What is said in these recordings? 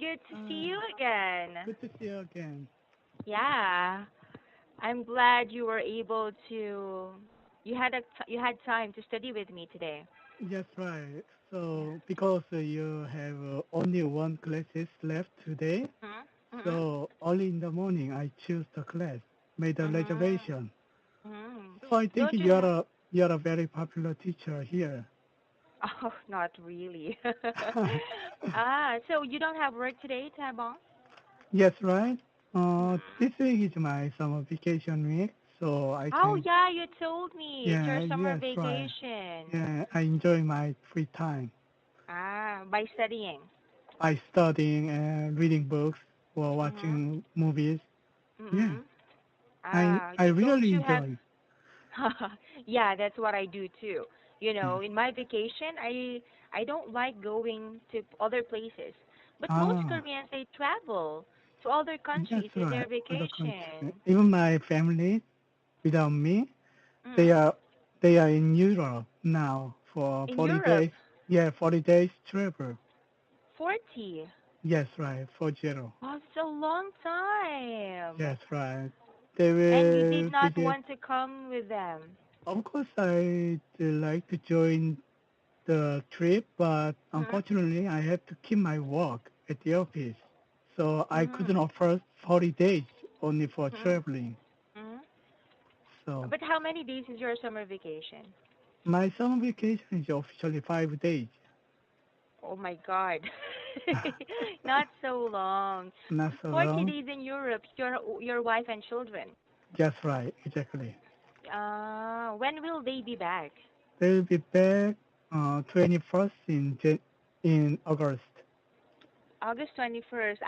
Good to see Hi. you again. Good to see you again. Yeah, I'm glad you were able to. You had time to study with me today. Yes, right. Yeah. So, because you have only one classes left today, Mhm. Mhm. so early in the morning I choose the class, made a Mhm. reservation. Mhm. So I think Don't you have? you're a very popular teacher here. Oh, not really. So you don't have work today, Tabong? Yes, right. Mhm. This week is my summer vacation week, so I Oh can. yeah, you told me it's your Yeah, summer yes, right. vacation. Yeah, I enjoy my free time By studying. by studying and reading books or Mhm. watching movies. Yeah, Mhm. I Don't really you have? enjoy. Yeah, that's what I do too. In my vacation, I don't like going to other places. But most Ah, Koreans they travel to other yes, countries in right. their Other country. vacation. Even my family, without me, they Mm. are they are in Europe now for In 40 Europe, days. Yeah, 40 days travel. 40. Yes, right. 40. Oh, it's a long time. Yes, right. They And you did will not visit. want to come with them. Of course, I like to join the trip, but Mm. unfortunately, I have to keep my work at the office. So I couldn't Mm. offer 40 days only for Mm. traveling. Mm. So But how many days is your summer vacation? my summer vacation is officially 5 days. Oh my God. Not so long. Not But so 40 long. days in Europe, your wife and children. Just right, exactly. When will they be back? They will be back 21st in August. August 21st.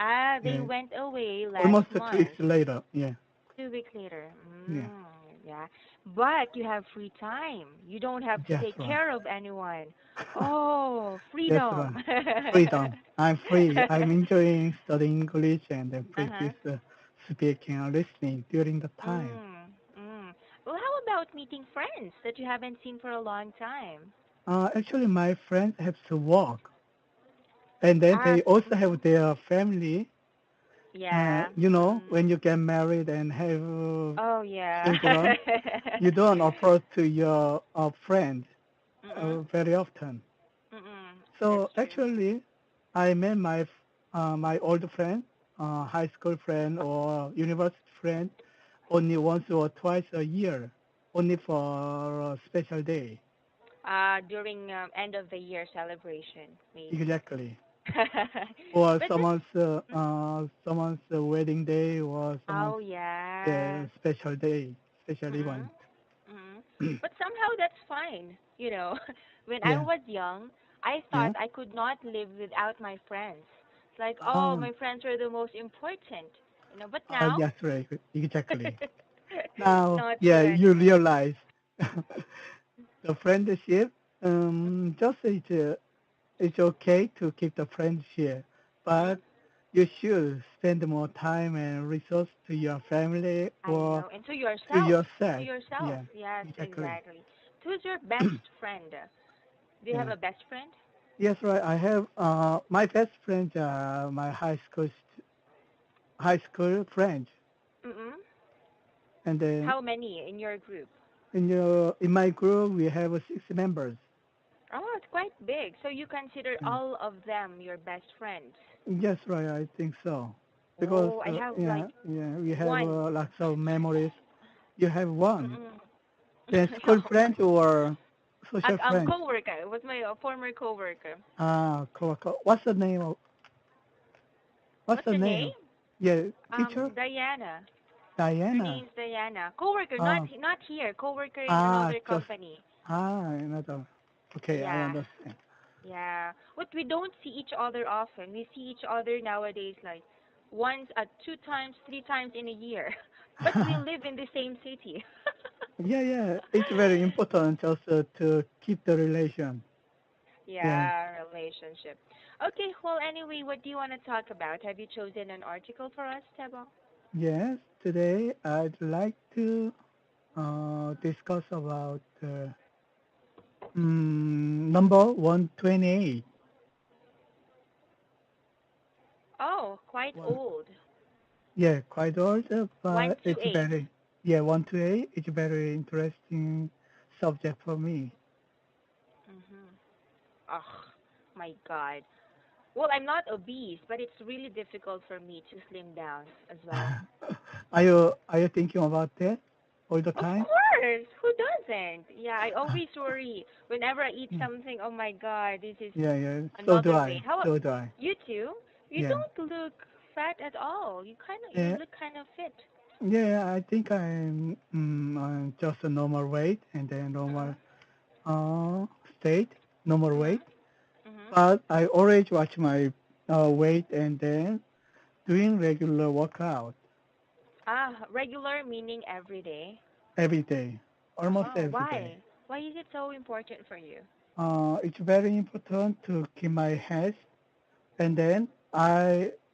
They Yeah, went away last almost 2 weeks month. later. Yeah, 2 weeks later. yeah, Yeah. But you have free time. You don't have to just take right. care of anyone. Oh, That's freedom. right. Freedom. I'm free. I'm enjoying studying English and then Uh-huh. practice speaking and listening during the time. Mm, mm. Well, how about meeting friends that you haven't seen for a long time? Actually, my friends have to work, and then they also have Mm, their family. yeah. When Mm. you get married and have Oh, yeah. children, you don't approach to your friends Mm-mm. very often. Mm-mm. That's So true. actually, I met my old friend, high school friend or university friend, only once or twice a year, only for a special day. During end of the year celebration, maybe. Exactly. Or But mm, someone's wedding day or someone's oh yeah. special day, special Mm-mm. event. Mm-mm. But somehow that's fine. When I Yeah, was young, I thought yeah. I could not live without my friends. It's like, oh, Ah, my friends are the most important. But now, yes, right, exactly. Now, not yeah, true you anymore. realize the friendship. Just it's okay to keep the friendship, Mm-mm. but you should spend more time and resource to your family I or know. And to to yourself. To yourself. yourself. Yeah, Yes, exactly. exactly. Who's your best friend? Do you have Yeah. a best friend? Yes, right. I have my best friend, my high school friend, Mm-mm. and then How many in your group? in my group we have 6 members. Oh, it's quite big. So you consider Yeah. all of them your best friends. Yes, right. I think so. Because Oh, I have like yeah, we have one. lots of memories. You have one. Mm-mm. Then school No, friends or social friends. coworker. Was my former coworker. Cool. What's What's the the name? name? Yeah, teacher Diana. Her Diana. name's Diana. Coworker, Ah, not here. Coworker in another just company. another. Okay, I Yeah, understand. yeah. But we don't see each other often. We see each other nowadays like once, 2 times, 3 times in a year. But we live in the same city. Yeah, yeah. It's very important just to keep the relation. Yeah. Yeah, relationship. Okay, well, anyway, what do you want to talk about? Have you chosen an article for us, Tebo? Yes. Today I'd like to discuss about number 128. Oh, quite Well, old. yeah, quite old, One but to it's eight. very, yeah, 1 to 8. It's a very interesting subject for me. Mm-hmm. Oh, my God. Well, I'm not obese, but it's really difficult for me to slim down as well. Are you thinking about that all the Of time? course, who doesn't? Yeah, I always worry whenever I eat Yeah, something. Oh my God, this is yeah, yeah. So do another weight. I. How So do I. you too? You Yeah, don't look fat at all. You yeah, look kind of fit. yeah. I think I'm just a normal weight and then normal Mhm. uh state, normal weight. Mhm. Mhm. But I always watch my weight and then doing regular workout Ah, regular meaning every day. every day, almost Oh, every day. why? Why is it so important for you? It's very important to keep my health, and then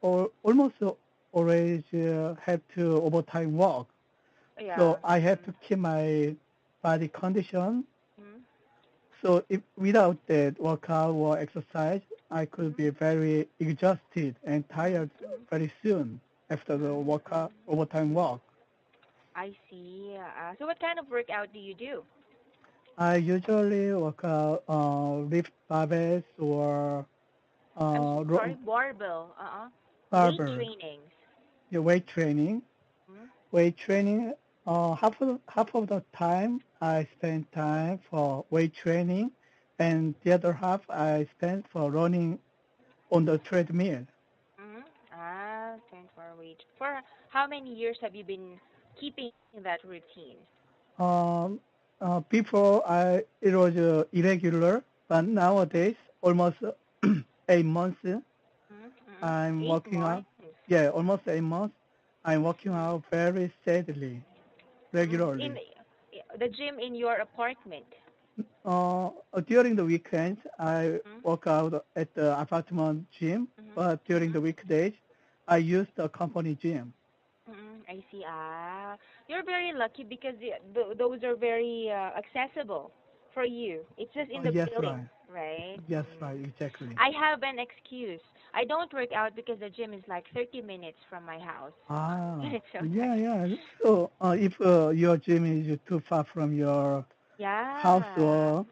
almost always have to overtime walk. Yeah. So I have Mm. to keep my body condition. Mm. So if without that workout or exercise, I could Mhm. be very exhausted and Mhm. tired Mhm. very soon after the Mm. workout Mm. overtime walk. I see. So what kind of workout do you do? I usually work out lift barbells or I'm so sorry, uh, barbell. Weight barbell, trainings. the weight training. Mm. Weight training, half of the time I spend time for weight training, and the other half I spend for running on the treadmill. Mm. 24 weight. For how many years have you been keeping that routine? Um, Before it was irregular, but nowadays almost 8 months Mm. Mm. I'm Eight working out. months. Yeah, almost 8 months. I'm working Mm. out very steadily, Mm. In regularly. the gym in your apartment. During the weekends, I Mm. work out at the apartment gym, Mhm. but during the Mhm. weekdays, I use the company gym. I see. You're very lucky because those are very accessible for you. It's just in the Yes, building, right. right? Yes, right, exactly. I have an excuse. I don't work out because the gym is like 30 minutes from my house. Ah, So yeah, like, yeah. So if your gym is too far from your house, yeah. or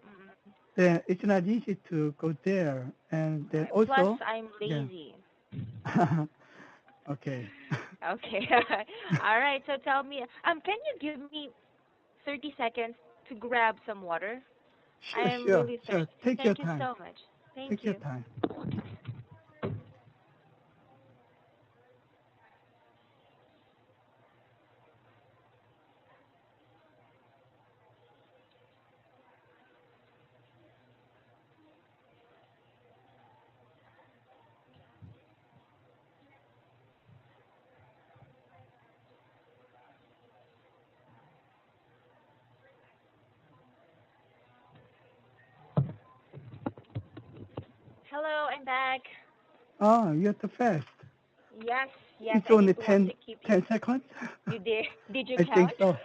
then it's not easy to go there. And then Plus, also, I'm yeah. lazy. Okay. Okay. All right. So tell me, can you give me 30 seconds to grab some water? I Sure, am sure, really sure. thirsty. Take your Thank you time. so much. Thank Take your you. time. Hello, I'm back. Oh, you're too fast. Yes, yes, It's I only didn't want 10, to keep you. 10 seconds. You did? Did you I think count? so.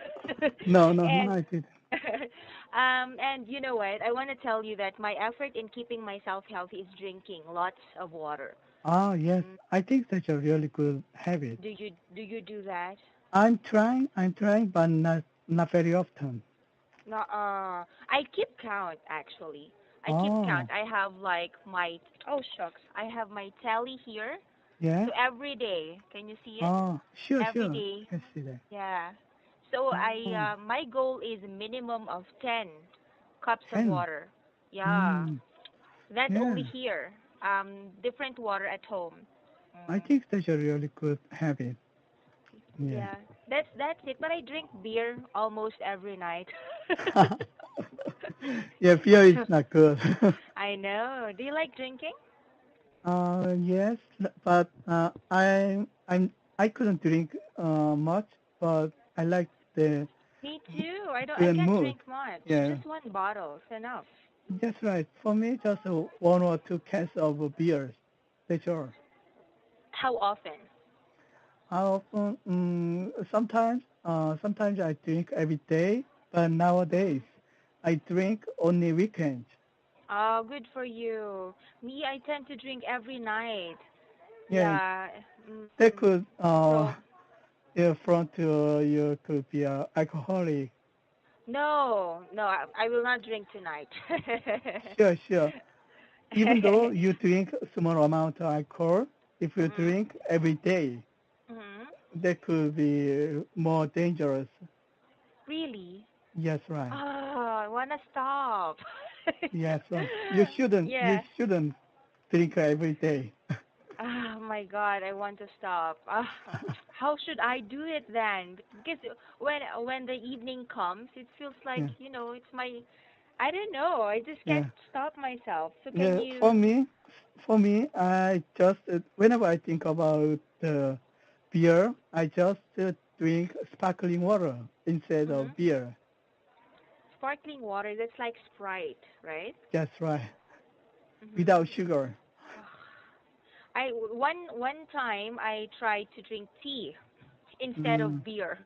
No, no, no, and I didn't. and you know what? I want to tell you that my effort in keeping myself healthy is drinking lots of water. Ah, yes. Mm. I think that's a really good habit. Do you do that? I'm trying, but not very often. No, I keep count actually. I keep count. Oh, I have like my oh shucks. I have my tally here. yeah? So every day, can you see it? Oh, sure, Every sure. day, I can see that. yeah. So Oh, my goal is a minimum of 10 cups of 10. water. Yeah. Mm, That's yeah. only here. Different water at home. I Mm. think that's a really good habit. Yeah. Yeah. That's it. But I drink beer almost every night. Yeah, beer is not good. I know. Do you like drinking? Yes, but I couldn't drink much, but I like the Me too. I good can't mood. drink much. Yeah, Just one bottle is enough. that's right. For me, just one or two cans of beers. That's all. How often? How often? Sometimes I drink every day, but nowadays Mm. I drink only weekends. Oh, good for you. Me, I tend to drink every night. Yeah, Yeah. that Mm. could So in front to you could be a alcoholic. no, no, I will not drink tonight. Sure, sure. Even though you drink small amount of alcohol, if you Mm. drink every day, Mm. that could be more dangerous. Really? Yes, right. Oh, I wanna stop. Yes, right. You shouldn't. You Yeah. shouldn't drink every day. Oh my God, I want to stop. How should I do it then? Because when the evening comes, it feels like, Yeah, it's my, I don't know. I just yeah, can't stop myself. So can yeah. you? For me, I just whenever I think about beer, I just drink sparkling water instead of Mhm. beer. Sparkling water, that's like Sprite, right? That's right. Mhm. Without sugar. One time I tried to drink tea instead Mm, of beer.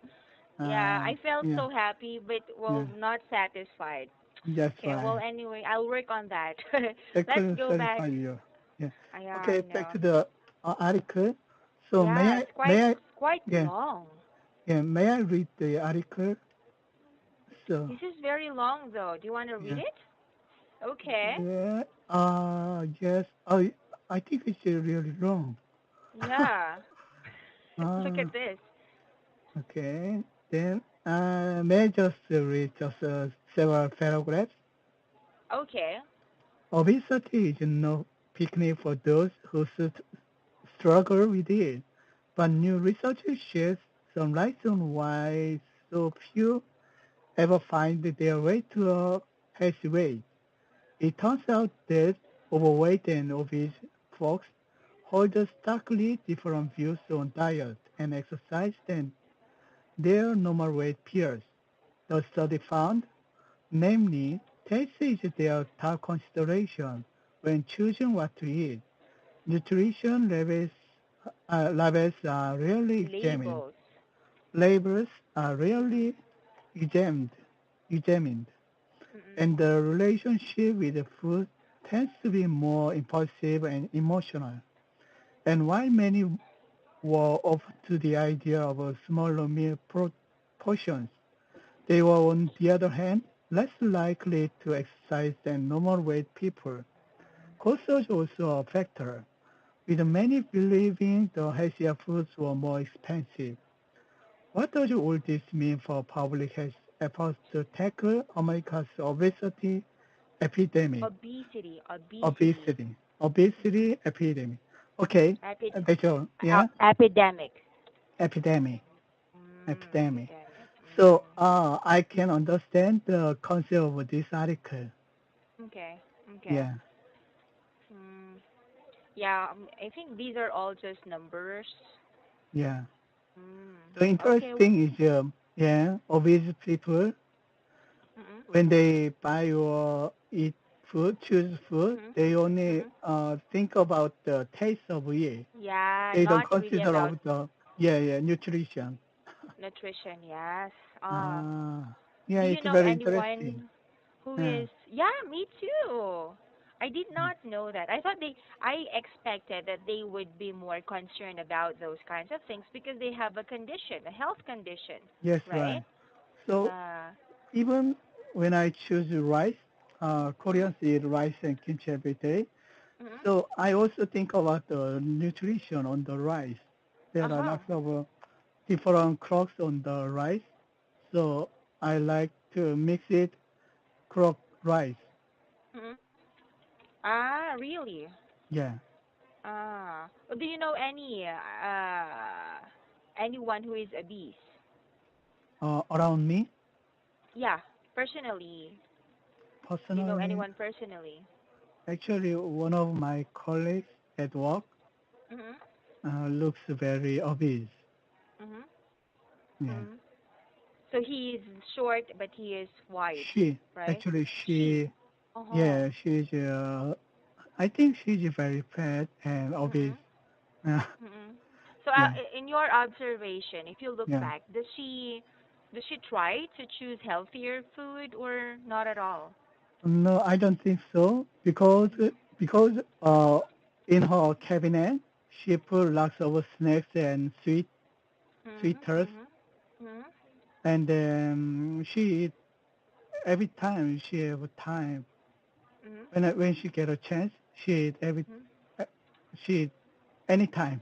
Yeah, I felt yeah, so happy, but yeah. well, not satisfied. That's Okay, well, right. anyway, I'll work on that. That Let's couldn't go back. satisfy you. Yeah. Yeah, Okay, I back know. to the article. So Yeah, it's quite yeah, long. yeah, may I read the article? So, This is very long, though. Do you want to read yeah, it? Okay. yeah, yes, I think it's really long. Yeah. Look uh, at this. okay, then, may I just read just several paragraphs? Okay. Obesity is no picnic for those who struggle with it, but new research sheds some light on why so few ever find their way to a healthy weight. It turns out that overweight and obese folks hold starkly different views on diet and exercise than their normal weight peers. The study found, namely, taste is their top consideration when choosing what to eat. Nutrition labels are rarely examined. Labels. Labels are Mm-mm. rarely examined, examined, Mm-mm. and the relationship with the food tends to be more impulsive and emotional. And while many were open to the idea of a smaller meal portions, they were on the other hand less likely to exercise than normal weight people. Cost is also a factor, with many believing the healthier foods were more expensive. What does all this mean for public health efforts to tackle America's obesity epidemic? Obesity. Obesity. Obesity epidemic. Okay, Epid- that's all. Yeah, epidemic. epidemic, epidemic. Epidemic. So I can understand the concept of this article. Okay. Okay. Yeah, Mm. Yeah, I think these are all just numbers. yeah. Mm. The Okay. interesting is, yeah, obese people Mm-mm. when they buy or eat food, choose food, Mm-mm. they only Mm-mm. think about the taste of it. Yeah, They don't not really consider about of the yeah nutrition. nutrition. Yes. Yeah, Do you it's know very interesting. anyone who Yeah. is? Yeah, me too. I did Mm. not know that. I expected that they would be more concerned about those kinds of things because they have a condition, a health condition, Yes, right? right. So Yeah. even when I choose rice, Mhm. Koreans eat rice and kimchi every day. Mhm. So I also think about the nutrition on the rice. Uh There are huh. lots of different crops on the rice. So I like to mix it crop rice. Mhm. Ah, really? Yeah. Ah. Do you know anyone who is obese? Around me, Yeah, personally. Do you know personally, anyone personally? actually one of my colleagues at work Mhm. looks very obese. Mhm. Yeah. Mhm. So he is short, but he is white, She, right? actually She. she, Uh huh. yeah, I think she's very fat and obese. Mhm. Mhm. So, Yeah, in your observation, if you look yeah. back, does she try to choose healthier food or not at all? No, I don't think so because Mhm. because uh in her cabinet she put lots of snacks and Mhm. sweeters, Mhm. Mhm. and then she eat every time she have time. Mhm. When she get a chance, Mhm. uh, she eat anytime.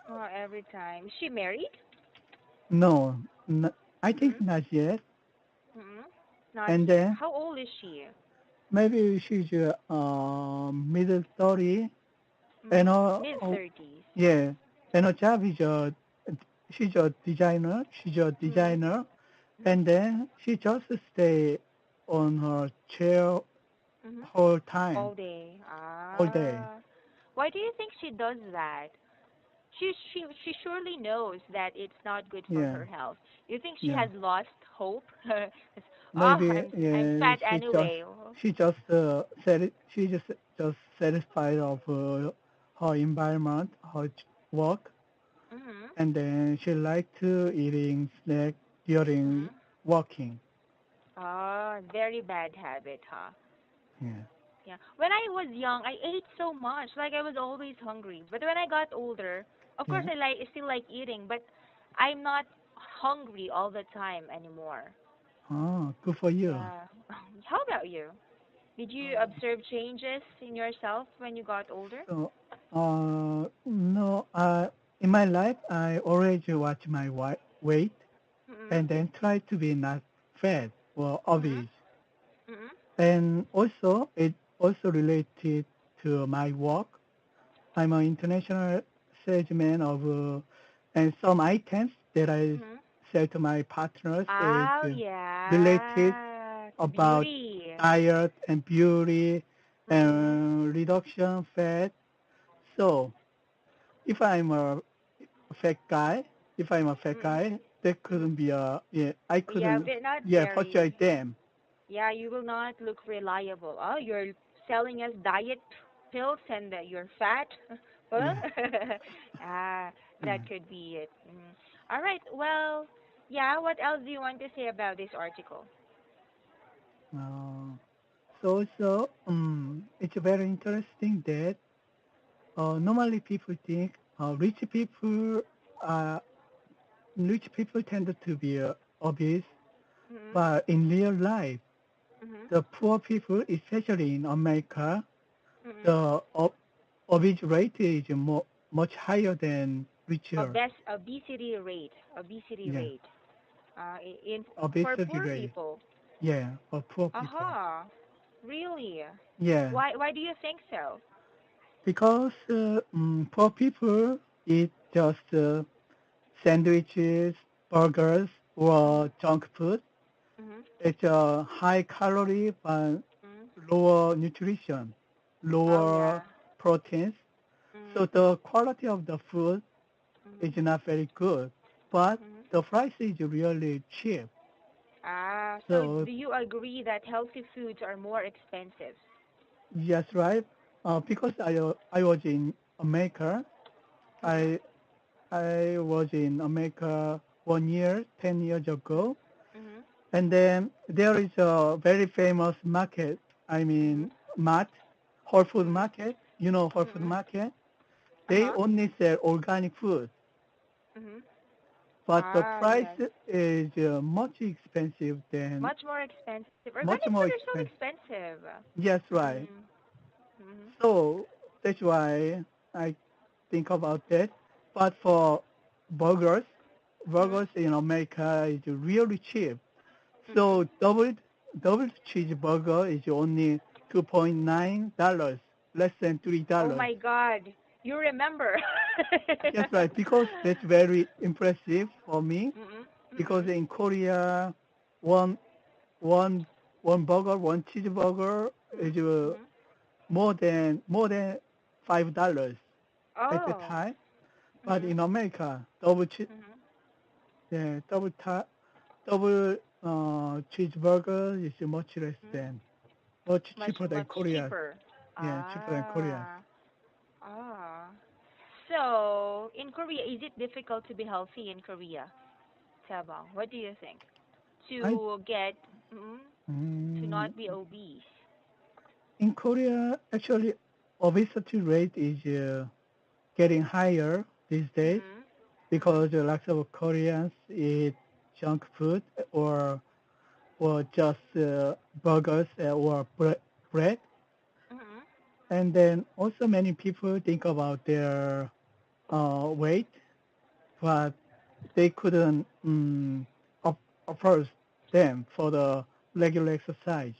Oh, every time. Is she married? No, I think Mhm. not yet. Mhm. Not And yet. then How old is she? maybe she's middle 30, and Mm, mid 30s. yeah, and her job is she's a designer. She's a Mhm. designer, Mhm. and then she just stay on her chair Mhm. whole time, All day. all day. Ah. Why do you think she does that? She surely knows that it's not good for Yeah, her health. You think she yeah. has lost hope? Oh, Maybe I'm yeah, fat anyway. Oh. she just satisfied of her environment, her work, Mhm. and then she like to eating snack during Mhm. walking. Ah, very bad habit, huh? Yeah. Yeah. When I was young, I ate so much. Like I was always hungry. But when I got older, of course Yeah. I still like eating, but I'm not hungry all the time anymore. Oh, good for you. Yeah. How about you? Did you observe changes in yourself when you got older? So, no, in my life, I always watch my weight Mhm. and then try to be not fat or Mhm. obese. Mhm. And also, it also related to my work. I'm an international salesman and some items that I Mhm. sell to my partners is Oh related yeah, to about beauty. diet and beauty Mhm. and reduction fat. So if I'm a fat guy, if I'm a fat Mhm. guy, that Mhm. couldn't be I Yeah, couldn't, not persuade very. them. Yeah, you will not look reliable. Oh, you're selling us diet pills and you're fat. Well, Yeah, ah, yeah. that could be it. Mm. All right. Well, yeah. What else do you want to say about this article? Uh, so it's very interesting that normally people think uh, rich people tend to be obese, Mhm. but in real life, Mhm. the poor people, especially in America, Mhm. the obese rate is much higher than richer. Obesity rate. Obesity Yeah, rate. In for obesity poor rate. people. Yeah, for poor people. Aha. Really? Yeah, Why do you think so? because poor people eat just sandwiches, burgers, Mhm. or junk food. Mhm. It's a high calorie but Mhm. lower nutrition, Oh lower yeah. proteins. So Mhm. the quality of the food is Mhm. not very good, but Mhm. the price is really cheap. Ah, so So do you agree that healthy foods are more expensive? yes, right. Because I was in America, Mhm. I I was in America 1 year, 10 years Mhm. ago, Mhm. and then there is a very famous market. I Mhm. mean, mart, Whole Food Mhm. Market. You know Whole Food Mhm. Market. They Uh-huh. only sell organic food, Mhm. but the Ah, price yes. is much expensive than Much more expensive. much Organic more food are so expensive. expensive. Yes, right. Mm. Mhm. So that's why I think about that. But for burgers, Mhm. burgers in America is really cheap. Mhm. So double cheeseburger is only $2.9, less than Oh $3. my God. You remember. Yes, right. Because that's very impressive for me. Mhm. Because Mhm. in Korea, one one one burger, one cheeseburger Mhm. is Mhm. more than $5 at the Oh. time. But Mhm. in America, Mhm. yeah, double cheeseburger is Mhm. much Much cheaper than much Korea. cheaper. Yeah, cheaper than Korea. Ah. Ah. So, in Korea, is it difficult to be healthy in Korea? Tabang, what do you think? I To get, mm, to mm, not be obese. in Korea actually obesity rate is getting higher these days Mhm. Mhm. because lots of Koreans eat junk food or just burgers or bread. Mhm. And then also many people think about their weight, but they couldn't afford them for the regular exercise.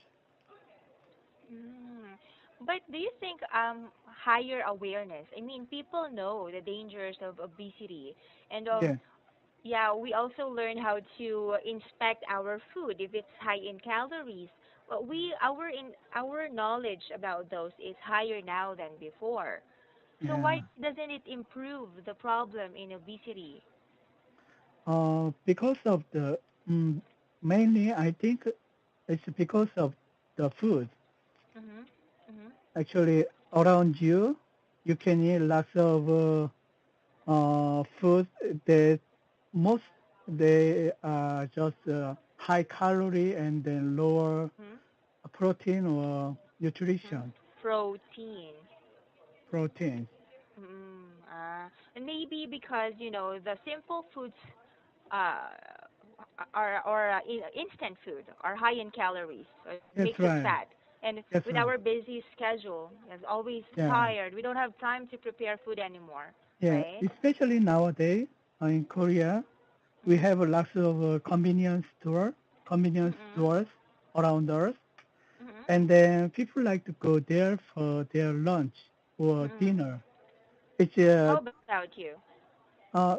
Mm. But do you think higher awareness? I mean, people know the dangers of obesity, and Yeah, yeah, we also learn how to inspect our food if it's high in calories. But our knowledge about those is higher now than before. So yeah. why doesn't it improve the problem in obesity? Because of the mm, mainly, I think it's because of the food. Mhm. Mhm. Actually, around you, you can eat lots of food that most they are just high calorie and then lower Mhm. protein or Mhm. nutrition Protein. proteins. And maybe because the simple foods uh, or instant food are high in calories, so it makes us That's right. fat. And with That's our right. busy schedule, is always Yeah. tired. We don't have time to prepare food anymore, Yeah. right? Especially nowadays in Korea, we Mhm. have lots of convenience Mhm. stores around us. Mhm. And then people like to go there for their lunch or Mhm. dinner. It's How about you?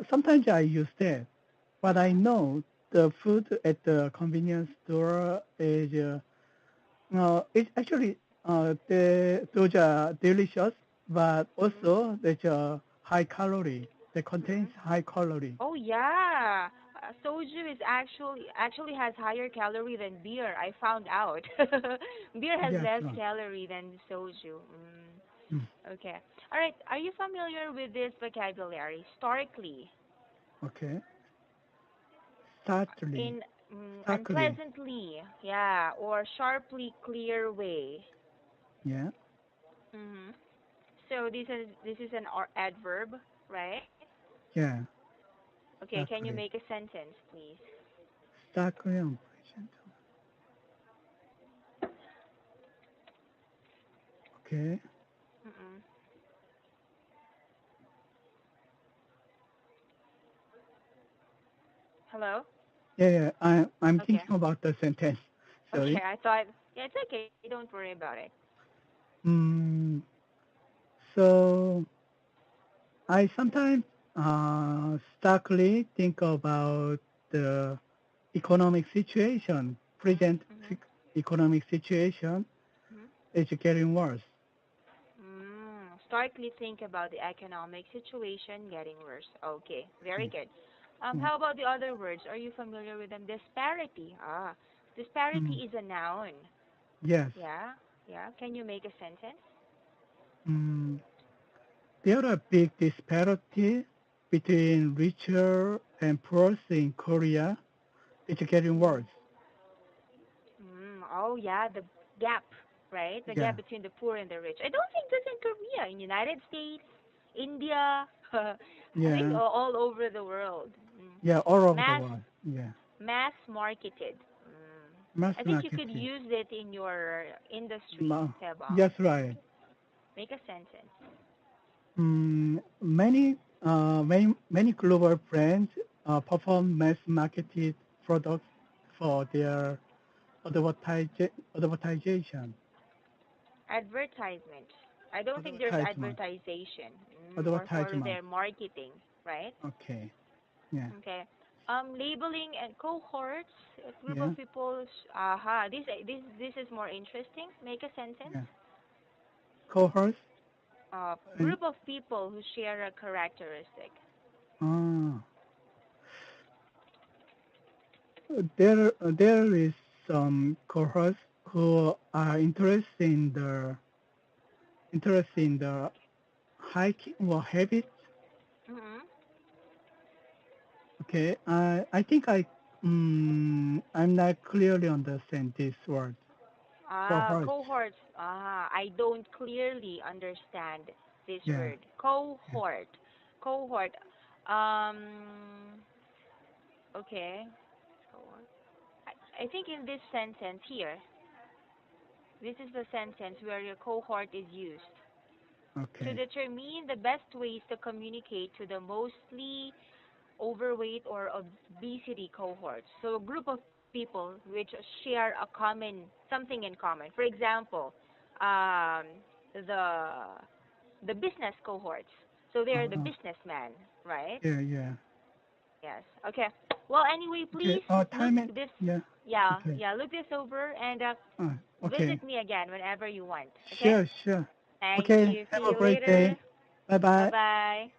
sometimes I use that, but I Mhm. know the food at the convenience store is it's actually those are delicious, but Mhm. also there's a high calorie. They contains Mhm. high calorie. Oh yeah, soju is actually has higher calorie than beer. I found out. Beer has Yes, less right. calorie than soju. Mm, Okay. All right. Are you familiar with this vocabulary? Starkly, okay. Starkly, in starkly. unpleasantly, yeah, or sharply clear way. Yeah, hmm So this is an adverb, right? yeah. Okay. Can you make Starkly, a sentence, please? starkly unpleasant. Okay. Mm-mm. Hello. Yeah, yeah. I'm Okay. thinking about the sentence. Okay. Sorry. I thought. Yeah, it's okay. Don't worry about it. Mm, so I sometimes starkly think about the economic situation, present Mhm. economic situation Mhm. is getting worse. Starkly think about the economic situation getting worse. Okay, very Mm, good. mm, How about the other words? Are you familiar with them? Disparity. Disparity mm. is a noun. Yes. Yeah, yeah. Can you make a sentence? Mm, there are big disparity between richer and poor in Korea. It's getting Mm. worse. Oh yeah, the gap, right? The Yeah. gap between the poor and the rich. I don't think that's in Korea, in United States, India. I think Yeah. all over the world. Yeah. All over the Mass world. Yeah. mass marketed. Mass I think you could marketing. use it in your industry, Ma- Tebang. Yes, right. Make a sentence. Many global brands perform mass marketed products for their advertisation. Advertisement. I don't think there's Advertisement. advertisation, or for Advertisement. their marketing, right? Okay. Yeah. Okay. Labeling and cohorts, a group Yeah. of people. Aha. This is more interesting. Make a sentence. Yeah. Cohorts. And Group of people who share a characteristic. uh, there is some cohorts who are interested in the hiking or habits. Mm-hmm. Okay, I think I'm not clearly understand this word. Cohorts. Cohorts. I don't clearly understand. this Yeah. word. Yeah. Cohort. Cohort. Um, okay. Cohort. I think in this sentence here, this is the sentence where your cohort is used to Okay. determine the best ways to communicate to the mostly overweight or obesity cohorts. So a group of people which share a common something in common. For example, um, the the business cohorts. So they're the Uh, businessmen, right? yeah. Yeah. Yes. Okay. Well, anyway, Okay. please look Time it. this. Yeah. Yeah, Okay. yeah. Look this over and Okay. visit me again whenever you want. Okay. Sure. Sure. Thank Okay. you. Have See a you great later. day. Bye Bye bye. bye.